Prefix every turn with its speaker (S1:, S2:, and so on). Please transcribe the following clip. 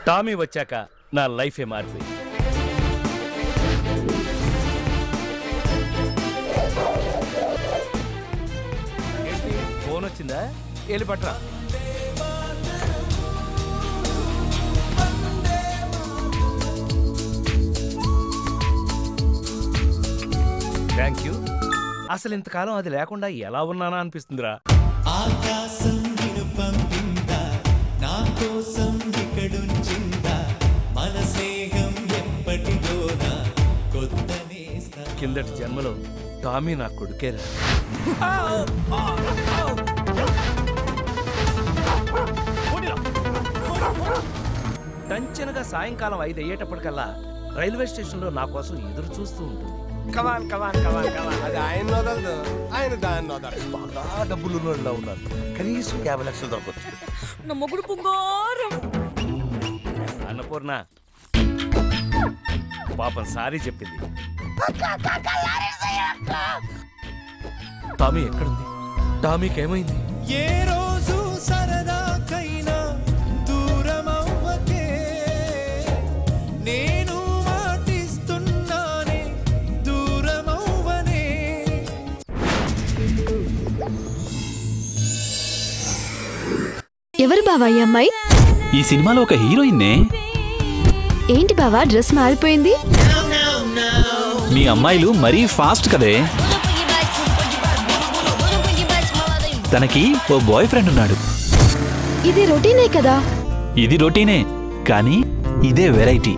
S1: Tommy వచ్చాక నా లైఫే మారిపోయింది. ఫోన్ వచ్చిందా? వెళ్ళి పట్రా. Thank you. అసలు ఇంతకాలం అది లేకుండా ఎలా ఉన్నానా అనిపిస్తుందిరా.
S2: ఆకాశం పంపిందా నా కోసం ఇక్కడుంచిందా మన స్నేహం ఎప్పటిదోనా కొత్త
S1: కిందటి జన్మలో టామీ నా కొడుకేరా. టంచనగా సాయంకాలం 5 అయ్యేటప్పటికల్లా రైల్వే స్టేషన్లో నా కోసం ఎదురు చూస్తూ ఉంటుంది.
S3: కమాన్ కమాన్ కమాన్ కమాన్. అది ఆయన వదలదు, ఆయన దాన్ని వదలదు.
S4: బాగా డబ్బులు ఉన్నారు, కనీసం 50 లక్షలు దొరకచ్చు.
S5: నా మొగుడు పొంగారం.
S1: అన్నపూర్ణ పాపం సారీ చెప్పింది. టామీ ఎక్కడుంది? టామీకి ఏమైంది?
S2: ఏ రోజు సరదాకైనా దూరమవ్వకే నేను మాటిస్తున్నానే దూరమవ్వనే.
S6: ఎవరు బావా ఈ అమ్మాయి?
S7: ఈ సినిమాలో ఒక హీరోయిన్నే.
S6: ఏంటి బావా డ్రెస్ మారిపోయింది?
S7: మీ అమ్మాయిలు మరీ ఫాస్ట్ కదే. తనకి ఓ బాయ్ ఫ్రెండ్ ఉన్నాడు.
S6: ఇది రొటీనే కదా?
S7: ఇది రొటీనే, కానీ ఇదే వెరైటీ.